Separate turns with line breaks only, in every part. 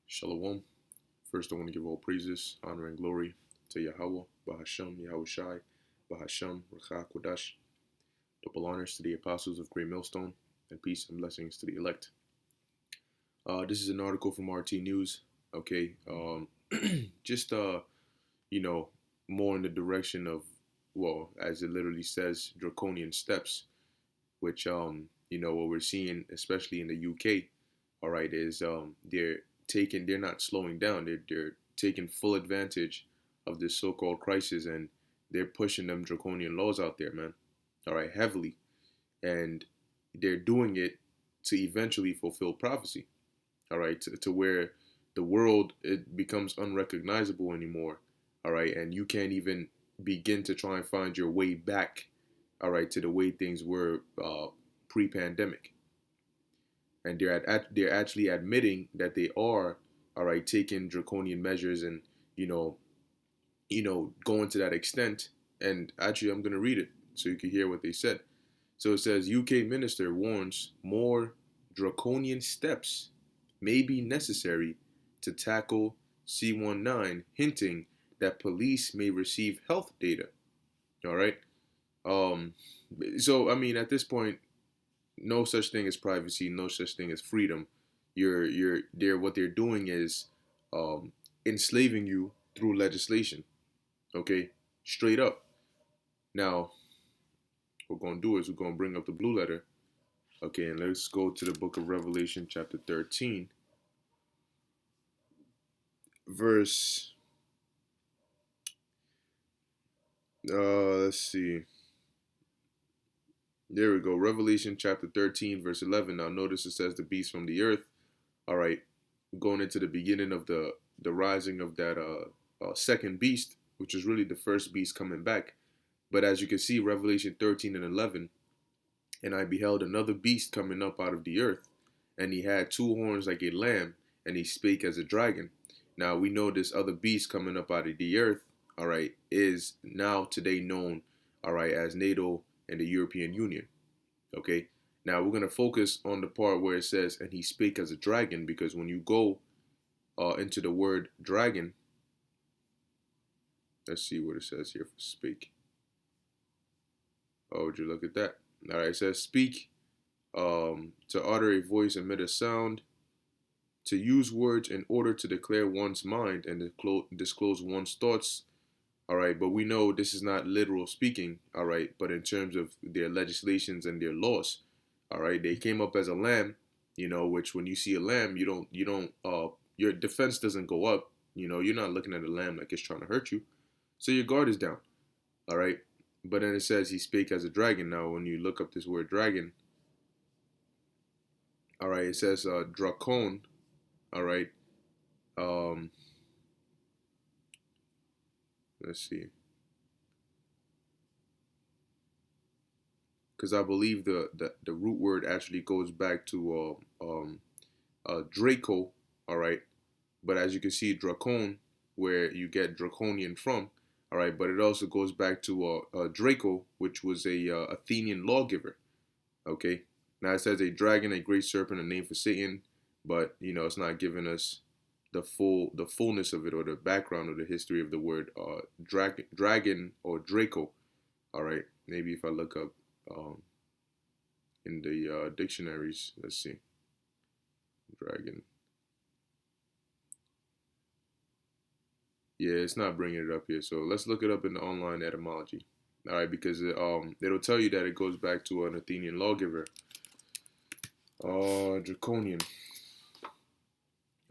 Shalom. First, I want to give all praises, honor, and glory to Yahweh, Bahasham, Yahweh Shai, Bahasham, Rakha Kodash. Double honors to the apostles of Great Millstone, and peace and blessings to the elect. This is an article from RT News. Okay, just you know, more in the direction of, well, as it literally says, draconian steps, which what we're seeing, especially in the UK, all right, is they're not slowing down. They're taking full advantage of this so-called crisis, and they're pushing them draconian laws out there, man. All right, heavily, and they're doing it to eventually fulfill prophecy. All right, to where the world, it becomes unrecognizable anymore. All right, and you can't even begin to try and find your way back. All right, to the way things were pre-pandemic, and they're actually admitting that they are, all right, taking draconian measures, and you know going to that extent. And actually, I'm gonna read it so you can hear what they said. So it says, UK minister warns more draconian steps may be necessary to tackle C19, hinting that police may receive health data. All right. Um, so I mean, at this point, no such thing as privacy, no such thing as freedom. They're what they're doing is um, enslaving you through legislation. Okay, straight up. Now, what we're gonna do is we're gonna bring up the blue letter. Okay, and let's go to the book of Revelation, chapter 13, verse. Let's see. There we go. Revelation chapter 13, verse 11. Now, notice it says the beast from the earth. All right, going into the beginning of the rising of that second beast, which is really the first beast coming back. But as you can see, Revelation 13 and 11, and I beheld another beast coming up out of the earth, and he had two horns like a lamb, and he spake as a dragon. Now we know this other beast coming up out of the earth, all right, is now today known, all right, as NATO and the European Union. Okay. Now we're gonna focus on the part where it says, and he spake as a dragon, because when you go into the word dragon, let's see what it says here for speak. Oh, would you look at that? All right, it says speak, to utter a voice, emit a sound, to use words in order to declare one's mind and disclose one's thoughts. All right, but we know this is not literal speaking. All right, but in terms of their legislations and their laws, all right, they came up as a lamb, which when you see a lamb, your defense doesn't go up. You're not looking at a lamb like it's trying to hurt you, so your guard is down. All right, but then it says he spake as a dragon. Now, when you look up this word dragon, all right, it says dracon. All right, um, let's see, because I believe the root word actually goes back to Draco. All right, but as you can see, dracon, where you get draconian from. All right, but it also goes back to Draco, which was a Athenian lawgiver. Okay, now it says a dragon, a great serpent, a name for Satan, but it's not giving us the fullness of it, or the background or the history of the word dragon or Draco. All right, maybe if I look up in the dictionaries, let's see, dragon. Yeah, it's not bringing it up here, so let's look it up in the online etymology. All right, because it'll tell you that it goes back to an Athenian lawgiver. Draconian.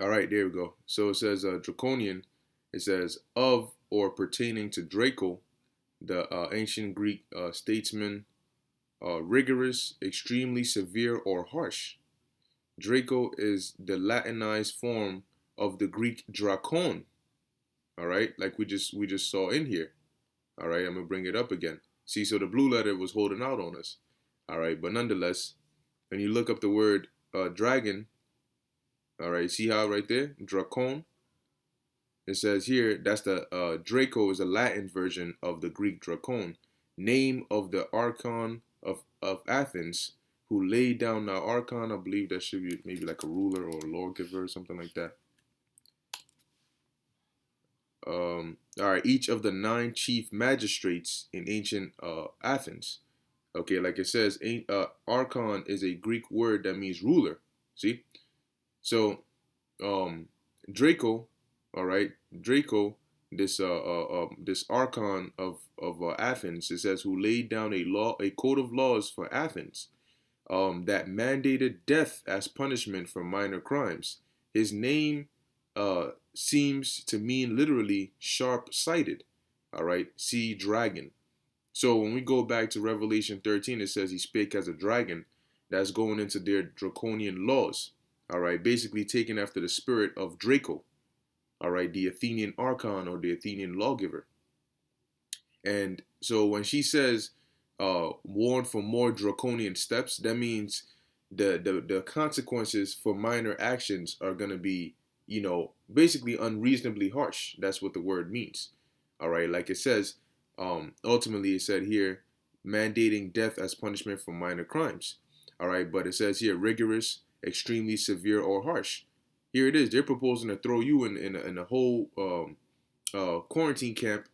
All right, there we go. So it says Draconian. It says of or pertaining to Draco, the ancient Greek statesman, rigorous, extremely severe, or harsh. Draco is the Latinized form of the Greek drakon. All right, like we just saw in here. All right, I'm gonna bring it up again. See, so the blue letter was holding out on us. All right, but nonetheless, when you look up the word dragon, all right, see how right there, dracon. It says here that's the Draco is a Latin version of the Greek dracon, name of the archon of Athens, who laid down the archon. I believe that should be maybe like a ruler or a lawgiver or something like that. All right, each of the 9 chief magistrates in ancient Athens. Okay, like it says, archon is a Greek word that means ruler. See, so um, Draco, all right, Draco, this archon of Athens, it says, who laid down a code of laws for Athens, that mandated death as punishment for minor crimes. His name seems to mean literally sharp-sighted. All right, see dragon. So when we go back to Revelation 13, it says he spake as a dragon. That's going into their draconian laws. All right, basically taken after the spirit of Draco. All right, the Athenian archon or the Athenian lawgiver. And so when she says warn for more draconian steps, that means the consequences for minor actions are going to be, basically unreasonably harsh. That's what the word means. All right, like it says, ultimately it said here, mandating death as punishment for minor crimes. All right, but it says here rigorous, extremely severe, or harsh. Here it is. They're proposing to throw you in a whole quarantine camp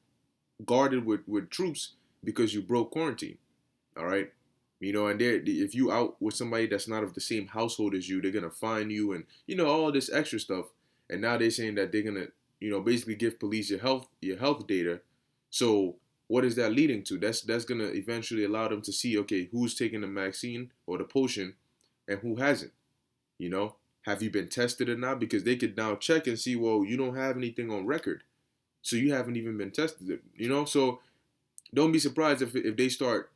guarded with troops because you broke quarantine. All right. And if you out with somebody that's not of the same household as you, they're gonna find you and all this extra stuff. And now they're saying that they're gonna basically give police your health data. So what is that leading to? That's gonna eventually allow them to see, okay, who's taking the vaccine or the potion and who hasn't. Have you been tested or not? Because they could now check and see, well, you don't have anything on record, so you haven't even been tested. So don't be surprised if they start,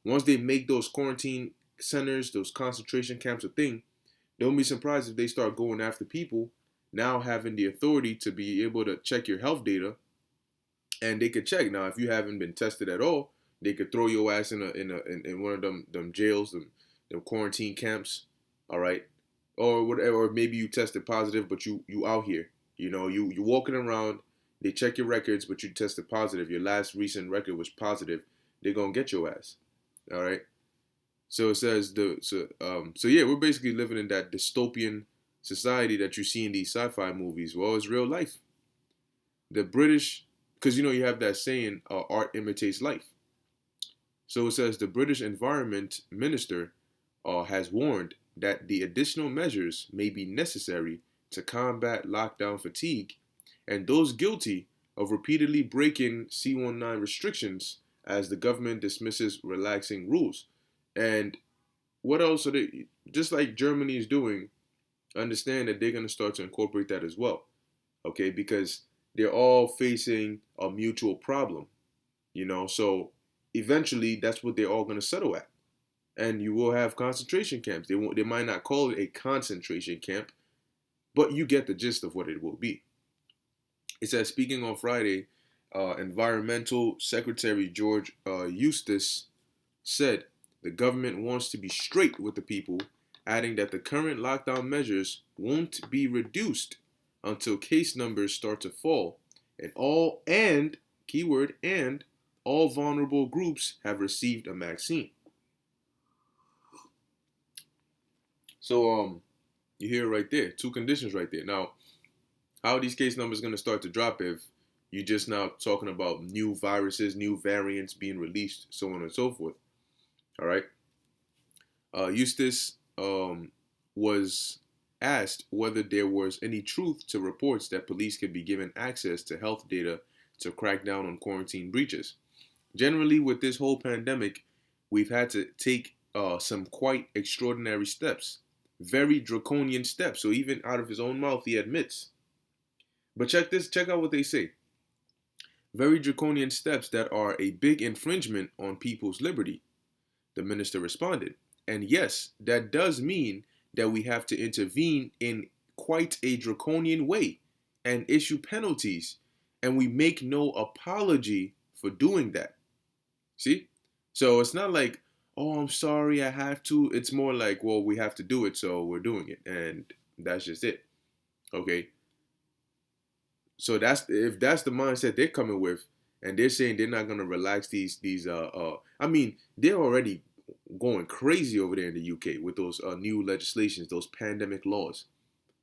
once they make those quarantine centers, those concentration camps a thing, don't be surprised if they start going after people now having the authority to be able to check your health data. And they could check now if you haven't been tested at all, they could throw your ass in one of them jails, them quarantine camps, all right, or whatever. Or maybe you tested positive, but you out here, you walking around. They check your records, but you tested positive. Your last recent record was positive. They're gonna get your ass. All right. So it says so yeah, we're basically living in that dystopian society that you see in these sci-fi movies. Well, it's real life. The British, because you have that saying, art imitates life. So it says the British Environment Minister has warned that the additional measures may be necessary to combat lockdown fatigue, and those guilty of repeatedly breaking C-19 restrictions as the government dismisses relaxing rules. And what else are they, just like Germany is doing, understand that they're going to start to incorporate that as well. Okay, because they're all facing a mutual problem, so eventually that's what they're all going to settle at. And you will have concentration camps. They might not call it a concentration camp, but you get the gist of what it will be. It says, speaking on Friday, Environmental Secretary George Eustace said the government wants to be straight with the people, adding that the current lockdown measures won't be reduced until case numbers start to fall, and keyword and all vulnerable groups have received a vaccine. So you hear it right there, 2 conditions right there. Now, how are these case numbers going to start to drop if you're just now talking about new viruses, new variants being released, so on and so forth? All right. Eustace was asked whether there was any truth to reports that police could be given access to health data to crack down on quarantine breaches. Generally, with this whole pandemic, we've had to take some quite extraordinary steps, very draconian steps. So even out of his own mouth, he admits. But check out what they say. Very draconian steps that are a big infringement on people's liberty, the minister responded. And yes, that does mean that we have to intervene in quite a draconian way and issue penalties. And we make no apology for doing that. See? So it's not like, oh, I'm sorry, I have to. It's more like, well, we have to do it, so we're doing it. And that's just it. Okay? So if that's the mindset they're coming with, and they're saying they're not gonna relax these I mean, they're already going crazy over there in the UK with those new legislations, those pandemic laws.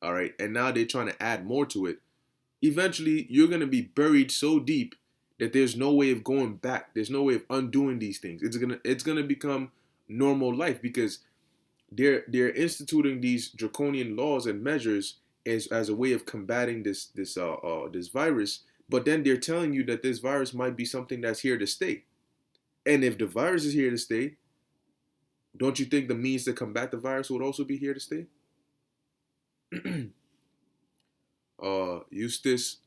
All right, and now they're trying to add more to it. eventually you're going to be buried so deep that there's no way of going back. There's no way of undoing these things. It's gonna become normal life because they're instituting these draconian laws and measures as a way of combating this virus. But then they're telling you that this virus might be something that's here to stay. And if the virus is here to stay, don't you think the means to combat the virus would also be here to stay? Eustace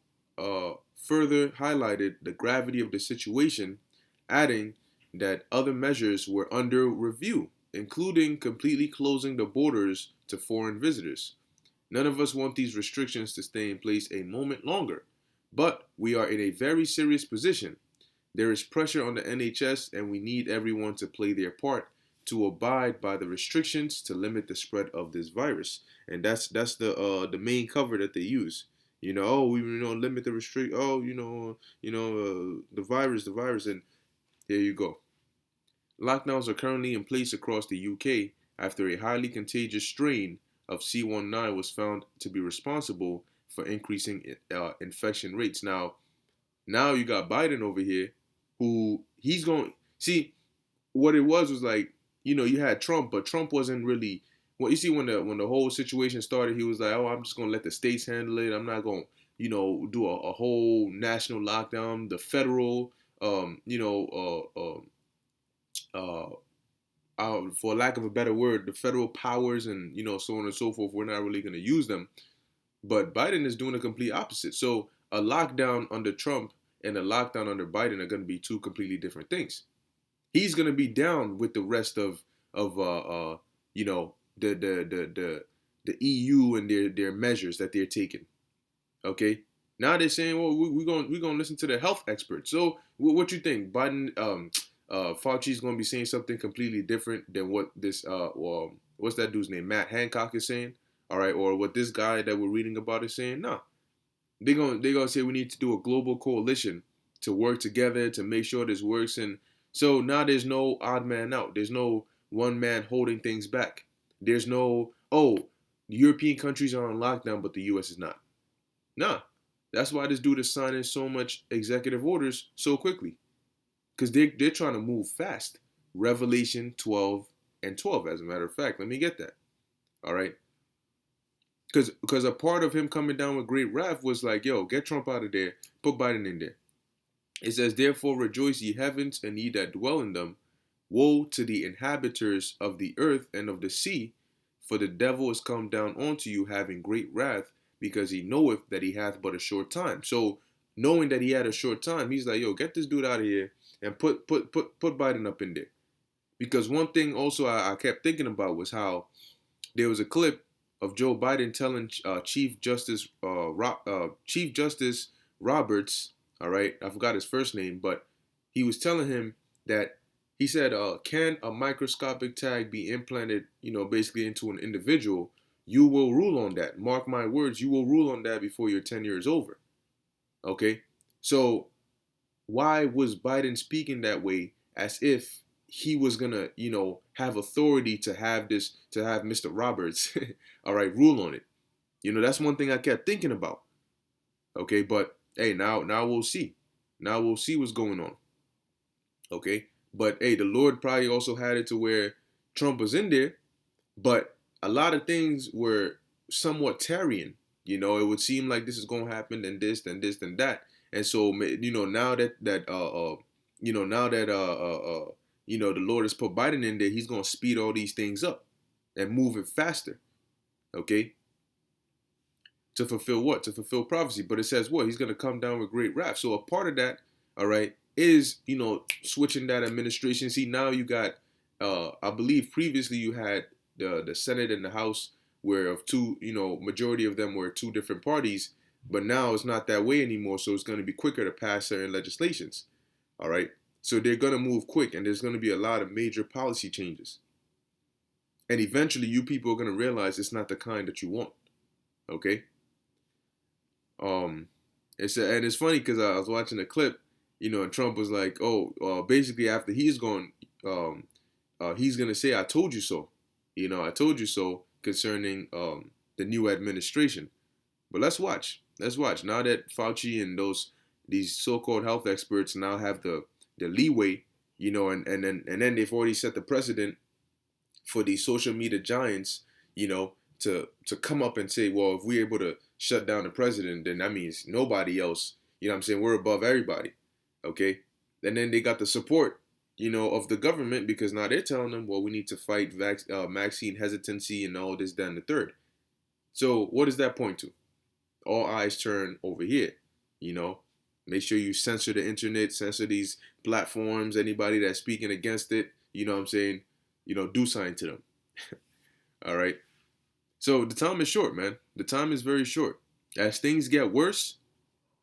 further highlighted the gravity of the situation, adding that other measures were under review, including completely closing the borders to foreign visitors. None of us want these restrictions to stay in place a moment longer, but we are in a very serious position. There is pressure on the NHS, and we need everyone to play their part to abide by the restrictions to limit the spread of this virus. And that's the main cover that they use. Oh, we limit the restrict. Oh, the virus, and there you go. Lockdowns are currently in place across the UK after a highly contagious strain of C19 was found to be responsible for increasing infection rates. Now you got Biden over here, who he's going see what it was like. You had Trump, but Trump wasn't really. Well, you see, when the whole situation started, he was like, "Oh, I'm just gonna let the states handle it. I'm not gonna, do a whole national lockdown. The federal, for lack of a better word, the federal powers and so on and so forth. We're not really gonna use them." But Biden is doing the complete opposite. So a lockdown under Trump and a lockdown under Biden are going to be two completely different things. He's going to be down with the rest of the EU and their measures that they're taking. Okay. Now they're saying, well, we're gonna listen to the health experts. So what you think? Biden, Fauci's going to be saying something completely different than what this what's that dude's name? Matt Hancock is saying. All right, or what this guy that we're reading about is saying. No, they're gonna say we need to do a global coalition to work together to make sure this works. And so now there's no odd man out. There's no one man holding things back. There's no, the European countries are on lockdown, but the U.S. is not. Nah, that's why this dude is signing so much executive orders so quickly, because they're trying to move fast. Revelation 12 and 12, as a matter of fact. Let me get that. All right. Because a part of him coming down with great wrath was like, yo, get Trump out of there, put Biden in there. It says, therefore rejoice ye heavens and ye that dwell in them. Woe to the inhabitants of the earth and of the sea, for the devil is come down unto you having great wrath, because he knoweth that he hath but a short time. So knowing that he had a short time, he's like, yo, get this dude out of here and put Biden up in there. Because one thing also I kept thinking about was how there was a clip of Joe Biden telling Chief Justice Roberts, all right, I forgot his first name, but he was telling him that he said, can a microscopic tag be implanted, basically into an individual? You will rule on that. Mark my words, you will rule on that before your tenure is over. Okay, so why was Biden speaking that way, as if he was gonna, have authority to have Mr. Roberts, all right, rule on it? That's one thing I kept thinking about. Okay, but hey, now we'll see. Now we'll see what's going on. Okay, but hey, the Lord probably also had it to where Trump was in there, but a lot of things were somewhat tarrying. It would seem like this is gonna happen, then this, then this, then that, and so now that the Lord has put Biden in there, he's gonna speed all these things up and move it faster. Okay. To fulfill what? To fulfill prophecy. But it says what? He's gonna come down with great wrath. So a part of that, all right, is switching that administration. See, now you got I believe previously you had the Senate and the House, where of two, majority of them were two different parties, but now it's not that way anymore. So it's going to be quicker to pass certain legislations. All right. So they're going to move quick, and there's going to be a lot of major policy changes. And eventually you people are going to realize it's not the kind that you want. Okay. And it's funny because I was watching a clip, and Trump was like, basically after he's gone, he's going to say, I told you so. I told you so concerning the new administration. But let's watch. let's watch. Now that Fauci and these so-called health experts now have the leeway, and then they've already set the precedent for these social media giants, to come up and say, well, if we're able to shut down the president, then that means nobody else, what I'm saying, we're above everybody, okay? And then they got the support, of the government, because now they're telling them, well, we need to fight vaccine hesitancy and all this, that, and the third. So what does that point to? All eyes turn over here, Make sure you censor the internet, censor these platforms, anybody that's speaking against it, what I'm saying, do something to them. All right. So the time is short, man. The time is very short. As things get worse,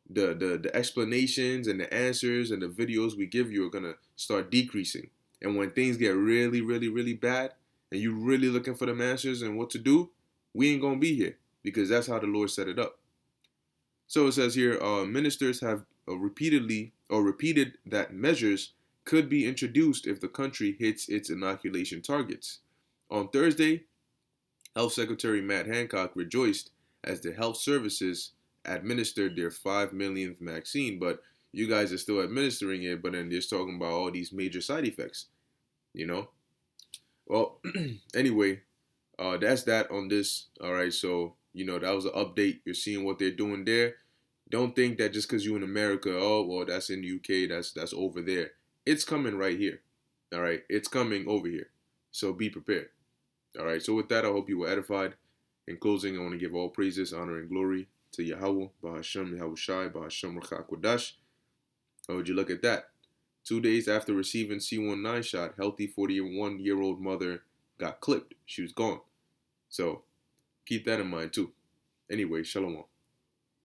the explanations and the answers and the videos we give you are gonna start decreasing. And when things get really, really, really bad, and you're really looking for them answers and what to do, we ain't gonna be here, because that's how the Lord set it up. So it says here, ministers have repeated that measures could be introduced if the country hits its inoculation targets. On Thursday, Health Secretary Matt Hancock rejoiced as the health services administered their 5 millionth vaccine, but you guys are still administering it, but then they're talking about all these major side effects, Well, anyway, that's that on this. All right, so, that was an update. You're seeing what they're doing there. Don't think that just because you're in America, oh, well, that's in the UK, that's over there. It's coming right here. All right, it's coming over here. So be prepared. All right, so with that, I hope you were edified. In closing, I want to give all praises, honor, and glory to Yahweh, Bahashem, Yahweh Shai, Bahashem, Rachak Kodash. Oh, would you look at that? 2 days after receiving C19 shot, healthy 41-year-old mother got clipped. She was gone. So keep that in mind, too. Anyway, shalom.